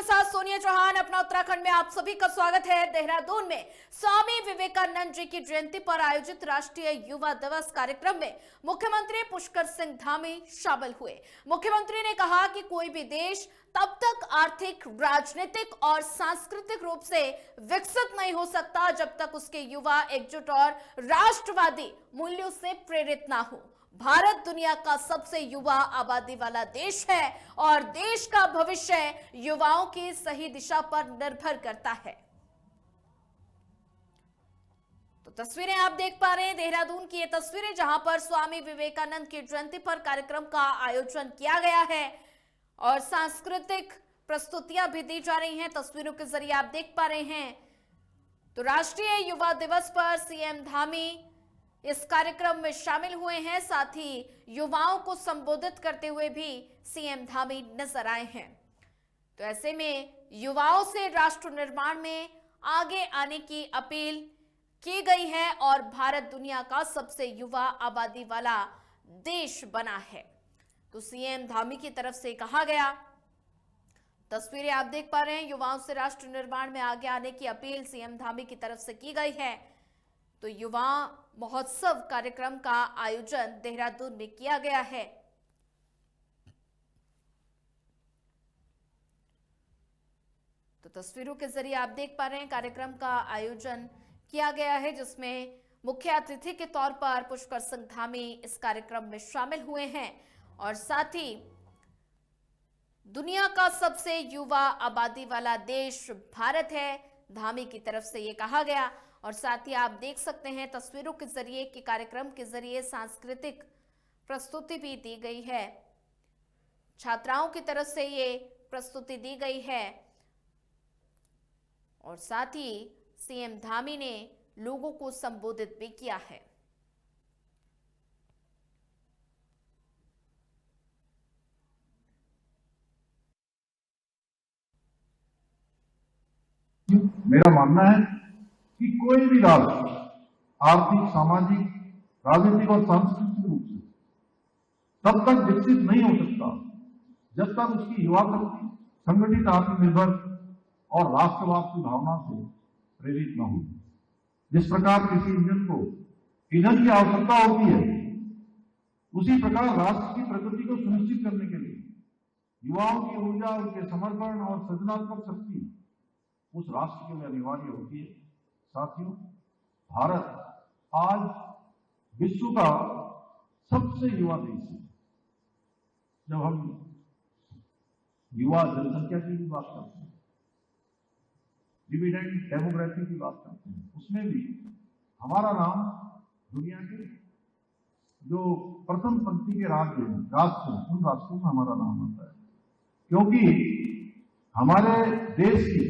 के साथ सोनिया चौहान। अपना उत्तराखंड में आप सभी का स्वागत है। देहरादून में स्वामी विवेकानंद जी की जयंती पर आयोजित राष्ट्रीय युवा दिवस कार्यक्रम में मुख्यमंत्री पुष्कर सिंह धामी शामिल हुए। मुख्यमंत्री ने कहा कि कोई भी देश तब तक आर्थिक, राजनीतिक और सांस्कृतिक रूप से विकसित नहीं हो सकता जब तक उसके युवा एकजुट और राष्ट्रवादी मूल्यों से प्रेरित ना हो। भारत दुनिया का सबसे युवा आबादी वाला देश है और देश का भविष्य युवाओं की सही दिशा पर निर्भर करता है। तो तस्वीरें आप देख पा रहे हैं, देहरादून की ये तस्वीरें जहां पर स्वामी विवेकानंद की जयंती पर कार्यक्रम का आयोजन किया गया है और सांस्कृतिक प्रस्तुतियां भी दी जा रही हैं। तस्वीरों के जरिए आप देख पा रहे हैं। तो राष्ट्रीय युवा दिवस पर सीएम धामी इस कार्यक्रम में शामिल हुए हैं। साथ ही युवाओं को संबोधित करते हुए भी सीएम धामी नजर आए हैं। तो ऐसे में युवाओं से राष्ट्र निर्माण में आगे आने की अपील की गई है और भारत दुनिया का सबसे युवा आबादी वाला देश बना है। तो सीएम धामी की तरफ से कहा गया, तस्वीरें आप देख पा रहे हैं, युवाओं से राष्ट्र निर्माण में आगे आने की अपील सीएम धामी की तरफ से की गई है। तो युवा महोत्सव कार्यक्रम का आयोजन देहरादून में किया गया है। तो तस्वीरों के जरिए आप देख पा रहे हैं, कार्यक्रम का आयोजन किया गया है जिसमें मुख्य अतिथि के तौर पर पुष्कर सिंह धामी इस कार्यक्रम में शामिल हुए हैं और साथ ही दुनिया का सबसे युवा आबादी वाला देश भारत है, धामी की तरफ से ये कहा गया। और साथ ही आप देख सकते हैं तस्वीरों के जरिए कि कार्यक्रम के जरिए सांस्कृतिक प्रस्तुति भी दी गई है। छात्राओं की तरफ से ये प्रस्तुति दी गई है और साथ ही सीएम धामी ने लोगों को संबोधित भी किया है। मेरा मानना है कि कोई भी राष्ट्र आर्थिक, सामाजिक, राजनीतिक और सांस्कृतिक रूप से तब तक विकसित नहीं हो सकता जब तक उसकी युवा शक्ति संगठित, आत्मनिर्भर और राष्ट्रवाद की भावना से प्रेरित न हो। जिस प्रकार किसी इंजन को ईंधन की आवश्यकता होती है, उसी प्रकार राष्ट्र की प्रगति को सुनिश्चित करने के लिए युवाओं की ऊर्जा, उनके समर्पण और सृजनात्मक शक्ति उस राष्ट्र के लिए अनिवार्य होती है। साथियों, भारत आज विश्व का सबसे युवा देश है। जब हम युवा जनसंख्या की भी बात करते हैं, डिविडेंड डेमोग्राफी की बात करते हैं, उसमें भी हमारा नाम दुनिया के जो प्रथम पंक्ति के राष्ट्र हैं, उन राष्ट्रों में हमारा नाम आता है, क्योंकि हमारे देश की।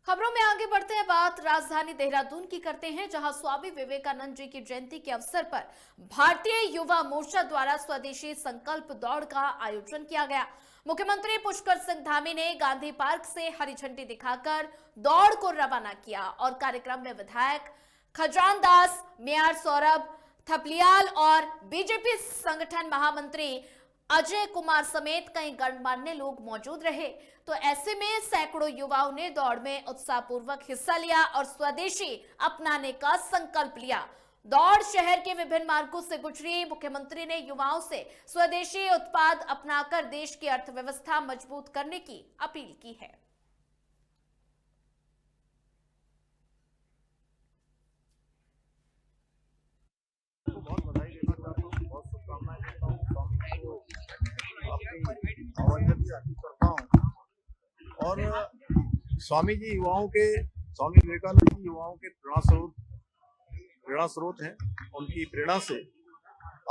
खबरों में आगे बढ़ते हैं, बात राजधानी देहरादून की करते हैं जहां स्वामी विवेकानंद जी की जयंती के अवसर पर भारतीय युवा मोर्चा द्वारा स्वदेशी संकल्प दौड़ का आयोजन किया गया। मुख्यमंत्री पुष्कर सिंह धामी ने गांधी पार्क से हरी झंडी दिखाकर दौड़ को रवाना किया और कार्यक्रम में विधायक खजान दास, मेयर सौरभ थपलियाल और बीजेपी संगठन महामंत्री अजय कुमार समेत कई गणमान्य लोग मौजूद रहे। तो ऐसे में सैकड़ों युवाओं ने दौड़ में उत्साहपूर्वक हिस्सा लिया और स्वदेशी अपनाने का संकल्प लिया। दौड़ शहर के विभिन्न मार्गों से गुजरी। मुख्यमंत्री ने युवाओं से स्वदेशी उत्पाद अपनाकर देश की अर्थव्यवस्था मजबूत करने की अपील की है। बहुत बधाई देना चाहता हूँ, बहुत शुभकामनाएं देता हूँ, स्वामी को अपनी आवाज़ करता हूँ। और स्वामी जी युवाओं के, स्वामी विवेकानंद जी युवाओं के प्रेरणा स्रोत हैं। उनकी प्रेरणा से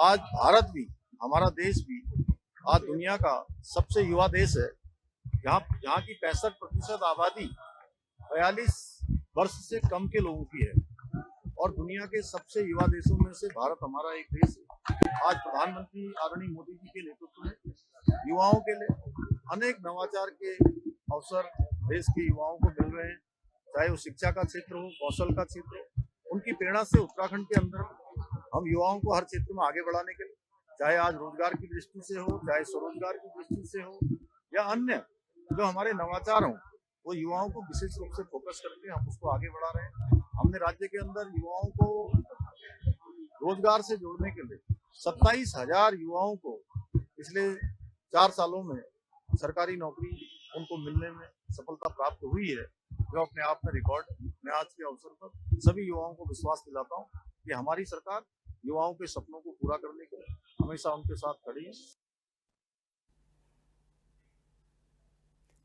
आज भारत भी, हमारा देश भी आज दुनिया का सबसे युवा देश है। यहाँ की 65% आबादी 42 वर्ष से कम के लोगों की है और दुनिया के सबसे युवा देशों में से भारत हमारा एक देश है। आज प्रधानमंत्री आदरणीय मोदी जी के नेतृत्व में युवाओं के लिए अनेक नवाचार के अवसर देश के युवाओं को मिल रहे हैं, चाहे वो शिक्षा का क्षेत्र हो, कौशल का क्षेत्र हो। उनकी प्रेरणा से उत्तराखंड के अंदर हम युवाओं को हर क्षेत्र में आगे बढ़ाने के लिए, चाहे आज रोजगार की दृष्टि से हो, चाहे स्वरोजगार की दृष्टि से हो, या अन्य जो हमारे नवाचार हो, वो युवाओं को विशेष रूप से फोकस करके हम उसको आगे बढ़ा रहे हैं। हमने राज्य के अंदर युवाओं को रोजगार से जोड़ने के लिए 27,000 युवाओं को पिछले 4 सालों में सरकारी नौकरी उनको मिलने में सफलता प्राप्त हुई है, जो अपने आप में रिकॉर्ड है। मैं आज के अवसर पर सभी युवाओं को विश्वास दिलाता हूँ कि हमारी सरकार युवाओं के सपनों को पूरा करने के लिए हमेशा उनके साथ खड़ी है।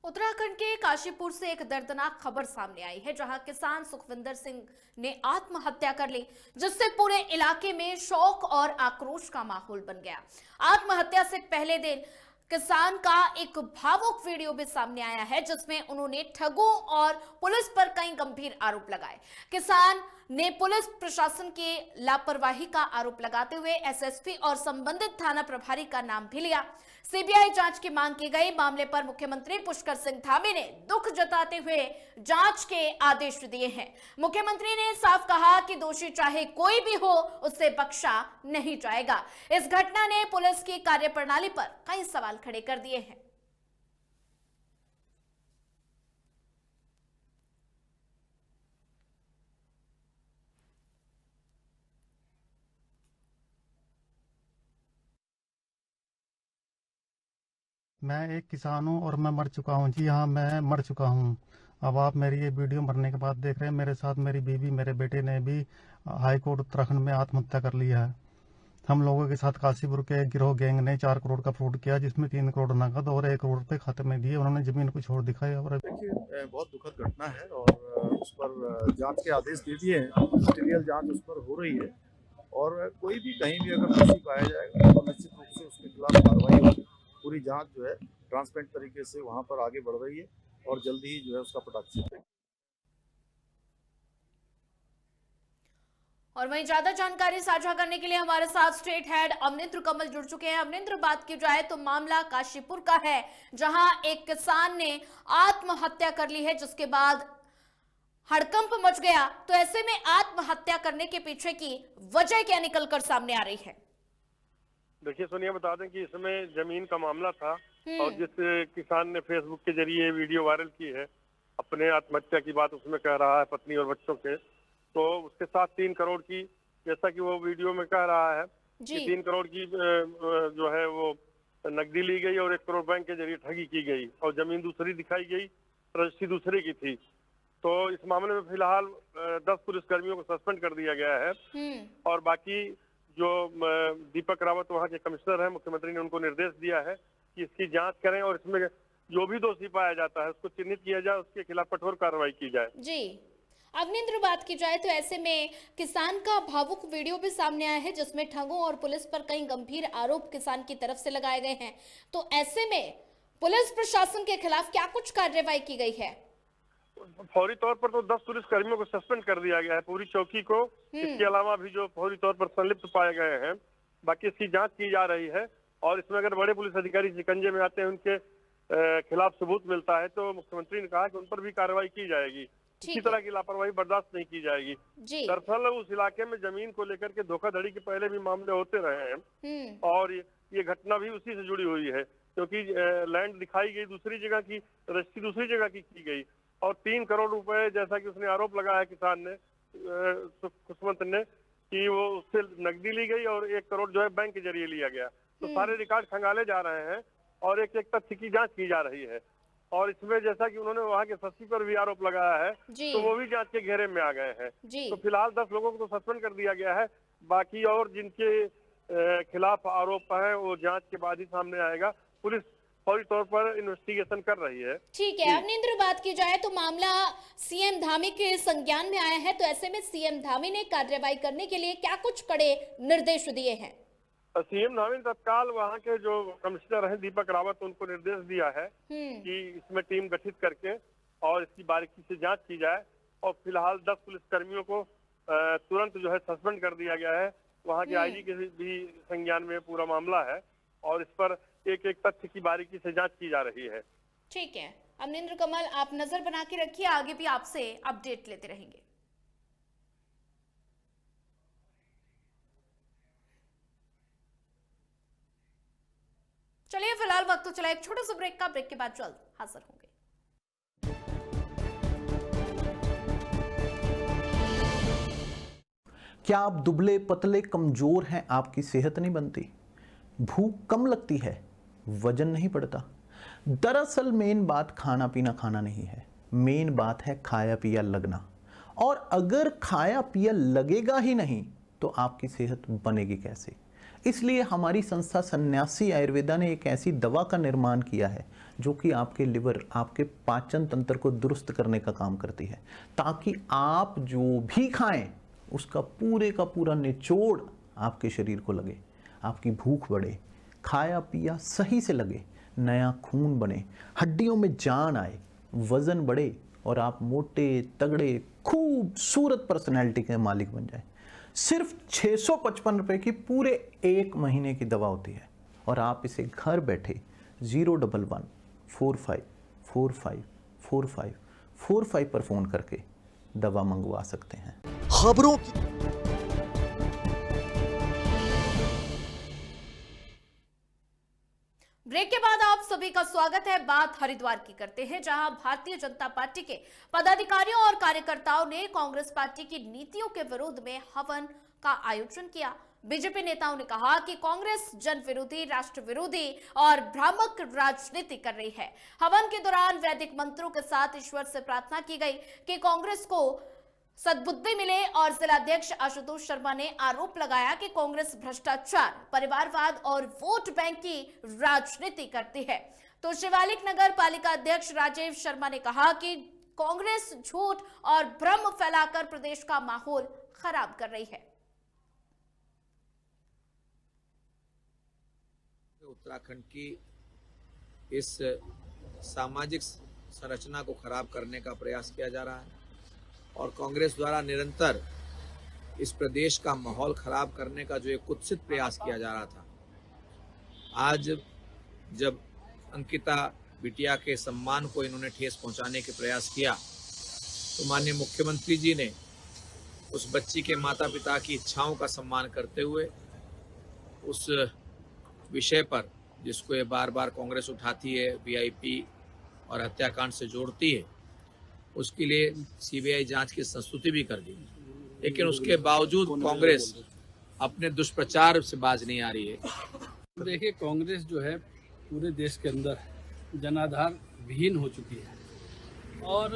उत्तराखंड के काशीपुर से एक दर्दनाक खबर सामने आई है, जहां किसान सुखविंदर सिंह ने आत्महत्या कर ली, जिससे पूरे इलाके में शोक और आक्रोश का माहौल बन गया। आत्महत्या से पहले दिन किसान का एक भावुक वीडियो भी सामने आया है, जिसमें उन्होंने ठगों और पुलिस पर कई गंभीर आरोप लगाए। किसान ने पुलिस प्रशासन के लापरवाही का आरोप लगाते हुए एसएसपी और संबंधित थाना प्रभारी का नाम भी लिया। सीबीआई जांच की मांग की गई। मामले पर मुख्यमंत्री पुष्कर सिंह धामी ने दुख जताते हुए जांच के आदेश दिए हैं। मुख्यमंत्री ने साफ कहा कि दोषी चाहे कोई भी हो, उससे बख्शा नहीं जाएगा। इस घटना ने पुलिस की कार्यप्रणाली पर कई सवाल खड़े कर दिए हैं। मैं एक किसान हूँ और मैं मर चुका हूँ। जी हाँ, मैं मर चुका हूँ। अब आप मेरी ये वीडियो मरने के बाद देख रहे हैं। मेरे साथ मेरी बीवी, मेरे बेटे ने भी हाई कोर्ट उत्तराखंड में आत्महत्या कर लिया है। हम लोगों के साथ काशीपुर के गिरोह गैंग ने 4 करोड़ का फ्रॉड किया, जिसमें 3 करोड़ नकद और 1 करोड़ रुपए खाते में दिए। उन्होंने जमीन को छोड़ दिखाया। और देखिए, बहुत दुखद घटना है और उस पर जांच के आदेश दे दिए हैं। मटेरियल जांच उस पर हो रही है और कोई भी कहीं भी अगर दोषी पाया जाएगा तो निश्चित रूप से उसके खिलाफ कार्रवाई होगी। पूरी जांच जो है ट्रांसपेरेंट तरीके से वहां पर आगे बढ़ रही है और जल्दी ही जो है उसका पटाक्षेप। और वहीं ज्यादा जानकारी साझा करने के लिए हमारे साथ स्टेट हेड अमनिंद्र कमल जुड़ चुके हैं। अमनिंद्र, बात की जाए तो मामला काशीपुर का है, जहां एक किसान ने आत्महत्या कर ली है, जिसके बाद हड़कंप मच गया। तो ऐसे में आत्महत्या करने के पीछे की वजह क्या निकलकर सामने आ रही है? देखिए सोनिया, बता दें कि इसमें जमीन का मामला था और जिस किसान ने फेसबुक के जरिए वीडियो वायरल की है, अपने आत्महत्या की बात उसमें कह रहा है पत्नी और बच्चों के, तो उसके साथ 3 करोड़ की, जैसा कि वो वीडियो में कह रहा है कि 3 करोड़ की जो है वो नकदी ली गई और 1 करोड़ बैंक के जरिए ठगी की गई और जमीन दूसरी दिखाई गई, रजिस्ट्री दूसरे की थी। तो इस मामले में फिलहाल 10 पुलिसकर्मियों को सस्पेंड कर दिया गया है और बाकी जो दीपक रावत वहाँ के कमिश्नर हैं, मुख्यमंत्री ने उनको निर्देश दिया है कि इसकी जांच करें और इसमें जो भी दोषी पाया जाता है उसको चिन्हित किया जाए, उसके खिलाफ कठोर कार्रवाई की जाए। जी अवनिंद्र, बात की जाए तो ऐसे में किसान का भावुक वीडियो भी सामने आया है, जिसमें ठगों और पुलिस पर कई गंभीर आरोप किसान की तरफ से लगाए गए हैं। तो ऐसे में पुलिस प्रशासन के खिलाफ क्या कुछ कार्रवाई की गई है? फौरी तौर पर तो 10 पुलिस कर्मियों को सस्पेंड कर दिया गया है, पूरी चौकी को। इसके अलावा भी जो फौरी तौर पर संलिप्त पाए गए हैं, बाकी इसकी जांच की जा रही है और इसमें अगर बड़े पुलिस अधिकारी शिकंजे में आते हैं, उनके खिलाफ सबूत मिलता है, तो मुख्यमंत्री ने कहा कि उन पर भी कार्रवाई की जाएगी। किसी तरह की लापरवाही बर्दाश्त नहीं की जाएगी। दरअसल उस इलाके में जमीन को लेकर के धोखाधड़ी के पहले भी मामले होते रहे हैं और ये घटना भी उसी से जुड़ी हुई है, क्योंकि लैंड दिखाई गई दूसरी जगह की, रजिस्ट्री दूसरी जगह की गई और 3 करोड़ रुपए, जैसा कि उसने आरोप लगाया किसान ने, खुशवंत ने, कि वो उससे नकदी ली गई और 1 करोड़ जो है बैंक के जरिए लिया गया। तो सारे रिकॉर्ड खंगाले जा रहे हैं और एक एक तथ्य की जांच की जा रही है और इसमें जैसा कि उन्होंने वहाँ के सस्ती पर भी आरोप लगाया है, तो वो भी जांच के घेरे में आ गए हैं। तो फिलहाल 10 लोगों को तो सस्पेंड कर दिया गया है, बाकी और जिनके खिलाफ आरोप है वो जांच के बाद ही सामने आएगा। पुलिस फौरी तौर पर इन्वेस्टिगेशन कर रही है। ठीक है अवनिंद्र, बात की जाए तो मामला सीएम धामी के संज्ञान में आया है, तो ऐसे में सीएम धामी ने कार्रवाई करने के लिए क्या कुछ कड़े निर्देश दिए हैं? सीएम धामी ने तत्काल वहाँ के जो कमिश्नर हैं दीपक रावत, उनको निर्देश दिया है कि इसमें टीम गठित करके और इसकी बारीकी से जांच की जाए और फिलहाल 10 पुलिसकर्मियों को तुरंत जो है सस्पेंड कर दिया गया है। वहाँ के आईजी के भी संज्ञान में पूरा मामला है और इस पर एक एक तथ्य की बारीकी से जांच की जा रही है। ठीक है अमनिंद्र कमल, आप नजर बना के रखिए, आगे भी आपसे अपडेट लेते रहेंगे। चलिए फिलहाल वक्त तो चला एक छोटे से ब्रेक का। ब्रेक के बाद जल्द हाजिर होंगे। क्या आप दुबले पतले कमजोर हैं, आपकी सेहत नहीं बनती, भूख कम लगती है, वजन नहीं बढ़ता? दरअसल मेन बात खाना पीना खाना नहीं है, मेन बात है खाया पिया लगना। और अगर खाया पिया लगेगा ही नहीं तो आपकी सेहत बनेगी कैसे? इसलिए हमारी संस्था सन्यासी आयुर्वेदा ने एक ऐसी दवा का निर्माण किया है जो कि आपके लिवर, आपके पाचन तंत्र को दुरुस्त करने का काम करती है, ताकि आप जो भी खाएं उसका पूरे का पूरा निचोड़ आपके शरीर को लगे, आपकी भूख बढ़े, खाया पिया सही से लगे, नया खून बने, हड्डियों में जान आए, वजन बढ़े और आप मोटे तगड़े खूबसूरत पर्सनैलिटी के मालिक बन जाए। सिर्फ 655 रुपए की पूरे 1 महीने की दवा होती है और आप इसे घर बैठे 011-45454545 पर फोन करके दवा मंगवा सकते हैं। खबरों की ब्रेक के बाद आप सभी का स्वागत है। बात हरिद्वार की करते हैं, जहां भारतीय जनता पार्टी के पदाधिकारियों और कार्यकर्ताओं ने कांग्रेस पार्टी की नीतियों के विरोध में हवन का आयोजन किया। बीजेपी नेताओं ने कहा कि कांग्रेस जन विरोधी, राष्ट्र विरोधी और भ्रामक राजनीति कर रही है। हवन के दौरान वैदिक मंत्रों के साथ ईश्वर से प्रार्थना की गई कि कांग्रेस को सद्बुद्धि मिले और जिलाध्यक्ष आशुतोष शर्मा ने आरोप लगाया कि कांग्रेस भ्रष्टाचार, परिवारवाद और वोट बैंक की राजनीति करती है। तो शिवालिक नगर पालिका अध्यक्ष राजीव शर्मा ने कहा कि कांग्रेस झूठ और भ्रम फैलाकर प्रदेश का माहौल खराब कर रही है। उत्तराखंड की इस सामाजिक संरचना को खराब करने का प्रयास किया जा रहा है और कांग्रेस द्वारा निरंतर इस प्रदेश का माहौल खराब करने का जो एक कुत्सित प्रयास किया जा रहा था, आज जब अंकिता बिटिया के सम्मान को इन्होंने ठेस पहुंचाने के प्रयास किया तो माननीय मुख्यमंत्री जी ने उस बच्ची के माता पिता की इच्छाओं का सम्मान करते हुए उस विषय पर जिसको ये बार बार कांग्रेस उठाती है, वीआईपी और हत्याकांड से जोड़ती है, उसके लिए सीबीआई जांच की संस्तुति भी कर दी। लेकिन उसके बावजूद कांग्रेस अपने दुष्प्रचार से बाज नहीं आ रही है। देखिए, कांग्रेस जो है पूरे देश के अंदर जनाधार विहीन हो चुकी है और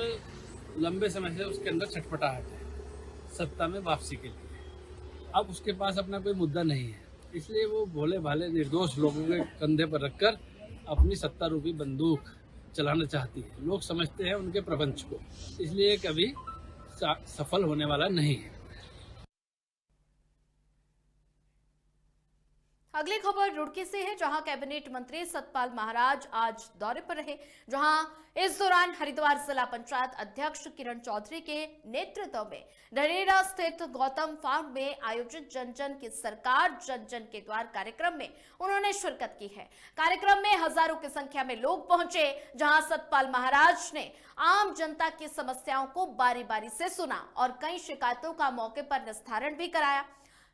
लंबे समय से उसके अंदर छटपटाहट है सत्ता में वापसी के लिए। अब उसके पास अपना कोई मुद्दा नहीं है, इसलिए वो भोले भाले निर्दोष लोगों के कंधे पर रखकर अपनी सत्ता रूपी बंदूक चलाना चाहती है। लोग समझते हैं उनके प्रपंच को, इसलिए कभी सफल होने वाला नहीं है। अगली खबर रुड़की से है, जहां कैबिनेट मंत्री सतपाल महाराज आज दौरे पर रहे, जहां इस दौरान हरिद्वार जिला पंचायत अध्यक्ष किरण चौधरी के नेतृत्व में ढरेरा स्थित गौतम फार्म में आयोजित जन जन की सरकार जन जन के द्वार कार्यक्रम में उन्होंने शिरकत की है। कार्यक्रम में हजारों की संख्या में लोग पहुंचे, जहां सतपाल महाराज ने आम जनता की समस्याओं को बारी बारी से सुना और कई शिकायतों का मौके पर निस्तारण भी कराया।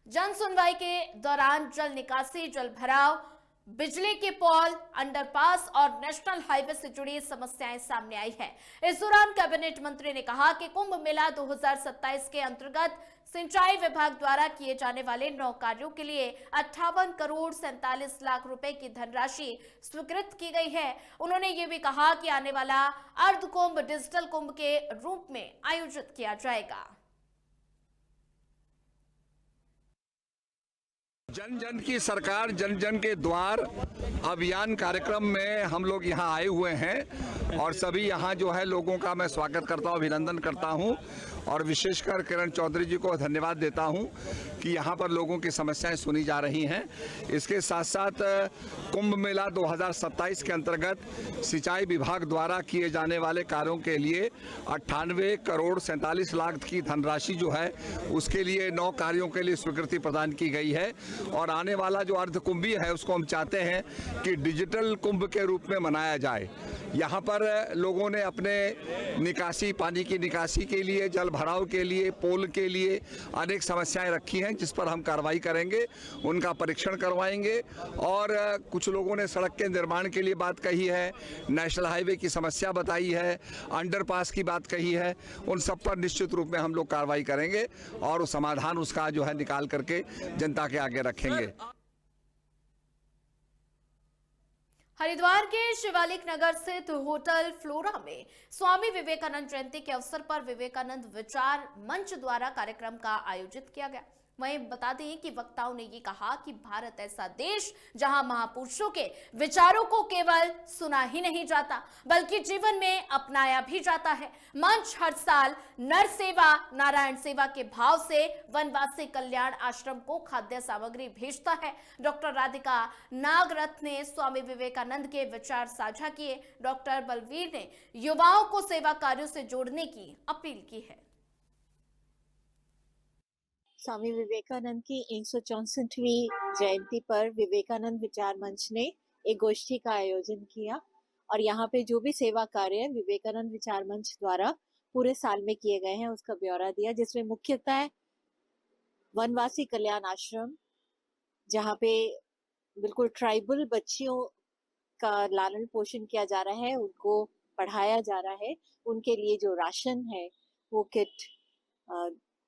जन सुनवाई के दौरान जल निकासी, जल भराव, बिजली के पोल, अंडरपास और नेशनल हाईवे से जुड़ी समस्याएं सामने आई है। इस दौरान कैबिनेट मंत्री ने कहा कि कुंभ मेला 2027 के अंतर्गत सिंचाई विभाग द्वारा किए जाने वाले 9 कार्यों के लिए 58 करोड़ 47 लाख रुपए की धनराशि स्वीकृत की गई है। उन्होंने ये भी कहा कि आने वाला अर्ध कुंभ डिजिटल कुंभ के रूप में आयोजित किया जाएगा। जन जन की सरकार जन जन के द्वार अभियान कार्यक्रम में हम लोग यहाँ आए हुए हैं और सभी यहाँ जो है लोगों का मैं स्वागत करता हूँ, अभिनंदन करता हूँ और विशेषकर किरण चौधरी जी को धन्यवाद देता हूँ कि यहाँ पर लोगों की समस्याएं सुनी जा रही हैं। इसके साथ साथ कुंभ मेला 2027 के अंतर्गत सिंचाई विभाग द्वारा किए जाने वाले कार्यों के लिए 98 करोड़ 47 लाख की धनराशि जो है उसके लिए 9 कार्यों के लिए स्वीकृति प्रदान की गई है और आने वाला जो अर्ध कुंभी है उसको हम चाहते हैं कि डिजिटल कुंभ के रूप में मनाया जाए। यहाँ पर लोगों ने अपने निकासी, पानी की निकासी के लिए, जल भराव के लिए, पोल के लिए अनेक समस्याएं रखी हैं, जिस पर हम कार्रवाई करेंगे, उनका परीक्षण करवाएंगे। और कुछ लोगों ने सड़क के निर्माण के लिए बात कही है, नेशनल हाईवे की समस्या बताई है, अंडरपास की बात कही है, उन सब पर निश्चित रूप में हम लोग कार्रवाई करेंगे और समाधान उसका जो है निकाल करके जनता के आगे रखेंगे। हरिद्वार के शिवालिक नगर स्थित होटल फ्लोरा में स्वामी विवेकानंद जयंती के अवसर पर विवेकानंद विचार मंच द्वारा कार्यक्रम का आयोजित किया गया। वहीं बता दें कि वक्ताओं ने ये कहा कि भारत ऐसा देश जहां महापुरुषों के विचारों को केवल सुना ही नहीं जाता बल्कि जीवन में अपनाया भी जाता है। मंच हर साल नर सेवा नारायण सेवा के भाव से वनवासी कल्याण आश्रम को खाद्य सामग्री भेजता है। डॉक्टर राधिका नागरथ ने स्वामी विवेकानंद के विचार साझा किए। डॉक्टर बलवीर ने युवाओं को सेवा कार्यों से जोड़ने की अपील की है। स्वामी विवेकानंद की 164वीं जयंती पर विवेकानंद विचार मंच ने एक गोष्ठी का आयोजन किया और यहाँ पे जो भी सेवा कार्य विवेकानंद विचार मंच द्वारा पूरे साल में किए गए हैं उसका ब्यौरा दिया, जिसमें मुख्यतः वनवासी कल्याण आश्रम, जहाँ पे बिल्कुल ट्राइबल बच्चियों का लालन पोषण किया जा रहा है, उनको पढ़ाया जा रहा है, उनके लिए जो राशन है वो किट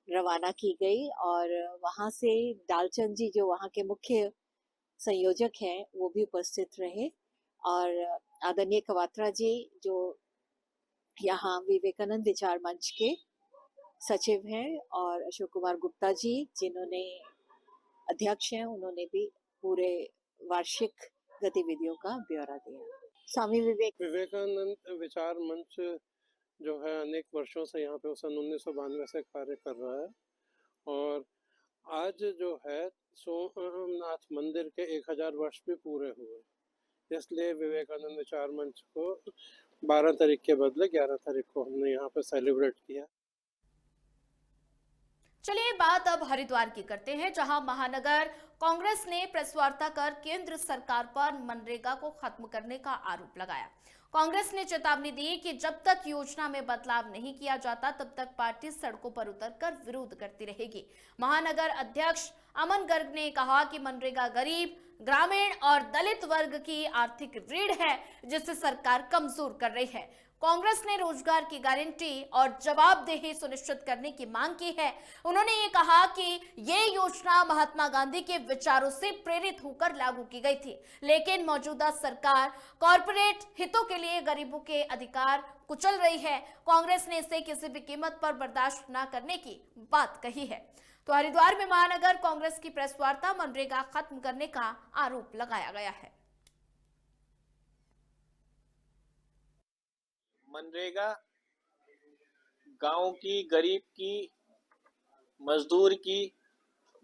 रवाना की गई। और वहाँ से डालचंद जी जो वहाँ के मुख्य संयोजक हैं वो भी उपस्थित रहे और आदरणीय कवात्रा जी जो यहाँ विवेकानंद विचार मंच के सचिव हैं और अशोक कुमार गुप्ता जी जिन्होंने अध्यक्ष हैं, उन्होंने भी पूरे वार्षिक गतिविधियों का ब्यौरा दिया। स्वामी विवेकानंद विचार मंच जो है अनेक वर्षों से यहाँ पे सन 1992 से कार्य कर रहा है और आज जो है सोमनाथ मंदिर के 1000 वर्ष भी पूरे हुए, इसलिए विवेकानंद विचार मंच को 12 तारीख के बदले 11 तारीख को हमने यहाँ पे सेलिब्रेट किया। चलिए बात अब हरिद्वार की करते हैं, जहां महानगर कांग्रेस ने प्रेस वार्ता कर केंद्र सरकार पर मनरेगा को खत्म करने का आरोप लगाया। कांग्रेस ने चेतावनी दी कि जब तक योजना में बदलाव नहीं किया जाता तब तक पार्टी सड़कों पर उतरकर विरोध करती रहेगी। महानगर अध्यक्ष अमन गर्ग ने कहा कि मनरेगा गरीब, ग्रामीण और दलित वर्ग की आर्थिक रीढ़ है जिसे सरकार कमजोर कर रही है। कांग्रेस ने रोजगार की गारंटी और जवाबदेही सुनिश्चित करने की मांग की है। उन्होंने ये कहा कि ये योजना महात्मा गांधी के विचारों से प्रेरित होकर लागू की गई थी, लेकिन मौजूदा सरकार कॉरपोरेट हितों के लिए गरीबों के अधिकार कुचल रही है। कांग्रेस ने इसे किसी भी कीमत पर बर्दाश्त न करने की बात कही है। तो हरिद्वार में महानगर कांग्रेस की प्रेस वार्ता, मनरेगा खत्म करने का आरोप लगाया गया है। मनरेगा गांव की, गरीब की, मजदूर की,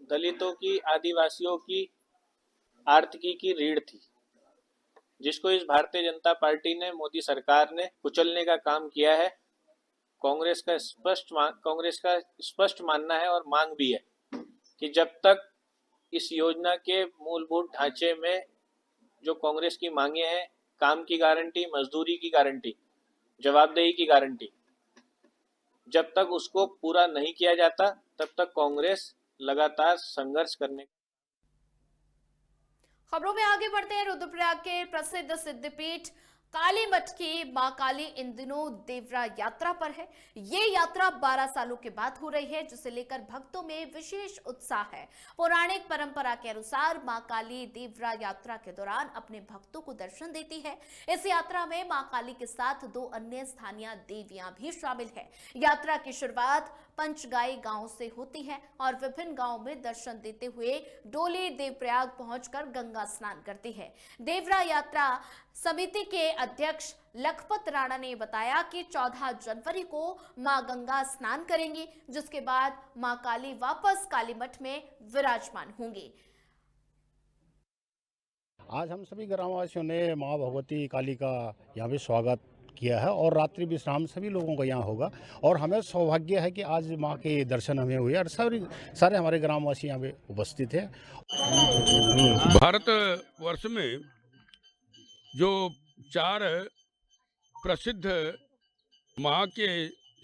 दलितों की, आदिवासियों की आर्थिकी की रीढ़ थी, जिसको इस भारतीय जनता पार्टी ने, मोदी सरकार ने कुचलने का काम किया है। कांग्रेस का स्पष्ट मानना है और मांग भी है कि जब तक इस योजना के मूलभूत ढांचे में जो कांग्रेस की मांगे हैं, काम की गारंटी, मजदूरी की गारंटी, जवाबदेही की गारंटी, जब तक उसको पूरा नहीं किया जाता तब तक कांग्रेस लगातार संघर्ष करने। खबरों में आगे बढ़ते हैं। रुद्रप्रयाग के प्रसिद्ध सिद्धपीठ काली मठ की मां काली इन दिनों देवरा यात्रा पर है। ये यात्रा 12 सालों के बाद हो रही है, जिसे लेकर भक्तों में विशेष उत्साह है। पौराणिक परंपरा के अनुसार मां काली देवरा यात्रा के दौरान अपने भक्तों को दर्शन देती है। इस यात्रा में मां काली के साथ 2 अन्य स्थानीय देवियां भी शामिल है। यात्रा की शुरुआत पंचगाई गांव से होती है और विभिन्न गांवों में दर्शन देते हुए डोली देवप्रयाग पहुंचकर गंगा स्नान करती है। देवरा यात्रा समिति के अध्यक्ष लखपत राणा ने बताया कि 14 जनवरी को मां गंगा स्नान करेंगी, जिसके बाद मां काली वापस काली मठ में विराजमान होंगी। आज हम सभी ग्रामवासियों ने मां भगवती काली का यहाँ भी स्वागत किया है और रात्रि विश्राम सभी लोगों का यहाँ होगा और हमें सौभाग्य है कि आज मां के दर्शन हमें हुए और सारे हमारे ग्रामवासी यहाँ पे उपस्थित हैं। भारत वर्ष में जो 4 प्रसिद्ध मां के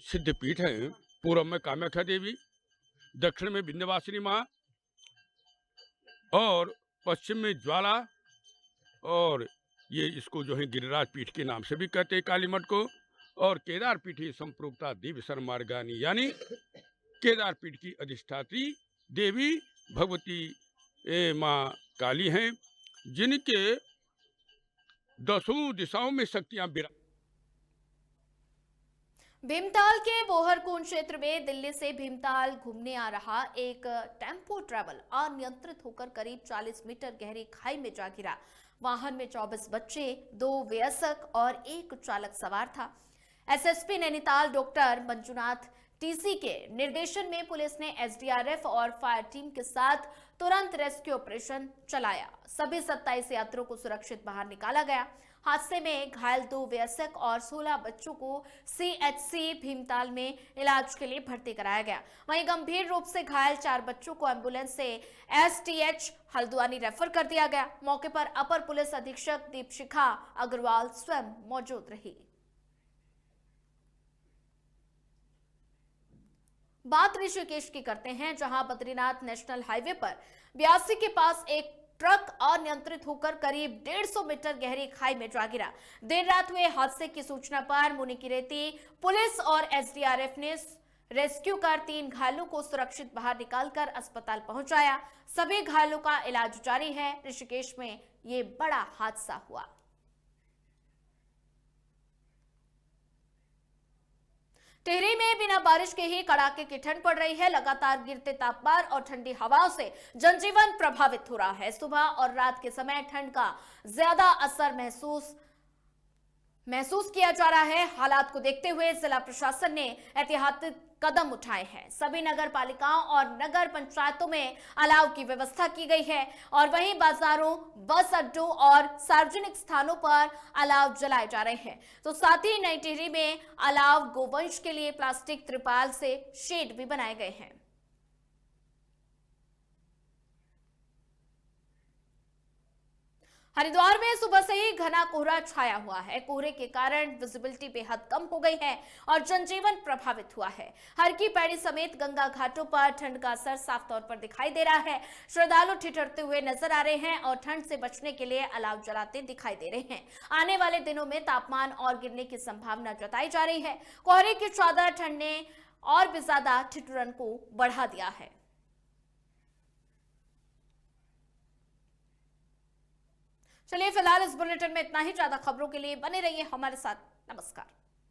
सिद्धपीठ हैं, पूर्व में कामाख्या देवी, दक्षिण में विंध्यवासिनी माँ और पश्चिम में ज्वाला, और ये इसको जो है गिरिराज पीठ के नाम से भी कहते हैं काली मठ को, और केदार पीठी संप्रोक्ता देवी सर्मार्गानी, यानी केदार पीठ की अधिष्ठात्री देवी भगवती माँ काली हैं, जिनके 10 दिशाओं में शक्तियां भीमताल के बोहरकुंड क्षेत्र में दिल्ली से भीमताल घूमने आ रहा एक टेम्पो ट्रैवल अनियंत्रित होकर करीब 40 मीटर गहरी खाई में जा गिरा। वाहन में 24 बच्चे, 2 वयस्क और 1 चालक सवार था। SSP Nainital doctor Manjunath TC के निर्देशन में पुलिस ने एसडीआरएफ और फायर टीम के साथ तुरंत रेस्क्यू ऑपरेशन चलाया। सभी 27 यात्रियों को सुरक्षित बाहर निकाला गया। हादसे में घायल 2 वयस्क और 16 बच्चों को सीएचसी भीमताल में इलाज के लिए भर्ती कराया गया। वहीं गंभीर रूप से घायल 4 बच्चों को एम्बुलेंस से एसटीएच हल्द्वानी रेफर कर दिया गया। मौके पर अपर पुलिस अधीक्षक दीपशिखा अग्रवाल स्वयं मौजूद रही। बात ऋषिकेश की करते हैं, जहां बद्रीनाथ नेशनल हाईवे पर 82 के पास एक ट्रक अनियंत्रित होकर करीब 150 मीटर गहरी खाई में जा गिरा। देर रात हुए हादसे की सूचना पर मुनिकीरेती पुलिस और एसडीआरएफ ने रेस्क्यू कर 3 घायलों को सुरक्षित बाहर निकालकर अस्पताल पहुंचाया। सभी घायलों का इलाज जारी है। ऋषिकेश में ये बड़ा हादसा हुआ। टिहरी में बिना बारिश के ही कड़ाके की ठंड पड़ रही है। लगातार गिरते तापमान और ठंडी हवाओं से जनजीवन प्रभावित हो रहा है। सुबह और रात के समय ठंड का ज्यादा असर महसूस किया जा रहा है। हालात को देखते हुए जिला प्रशासन ने एहतियाती कदम उठाए हैं। सभी नगर पालिकाओं और नगर पंचायतों में अलाव की व्यवस्था की गई है और वहीं बाजारों, बस अड्डों और सार्वजनिक स्थानों पर अलाव जलाए जा रहे हैं। तो साथ ही नई टिहरी में अलाव गोवंश के लिए प्लास्टिक त्रिपाल से शेड भी बनाए गए हैं। हरिद्वार में सुबह से ही घना कोहरा छाया हुआ है। कोहरे के कारण विजिबिलिटी बेहद कम हो गई है और जनजीवन प्रभावित हुआ है। हर की पैड़ी समेत गंगा घाटों पर ठंड का असर साफ तौर पर दिखाई दे रहा है। श्रद्धालु ठिठुरते हुए नजर आ रहे हैं और ठंड से बचने के लिए अलाव जलाते दिखाई दे रहे हैं। आने वाले दिनों में तापमान और गिरने की संभावना जताई जा रही है। कोहरे की चादर ठंड ने और भी ज्यादा ठिठुरन को बढ़ा दिया है। चलिए फिलहाल इस बुलेटिन में इतना ही। ज्यादा खबरों के लिए बने रहिए हमारे साथ। नमस्कार।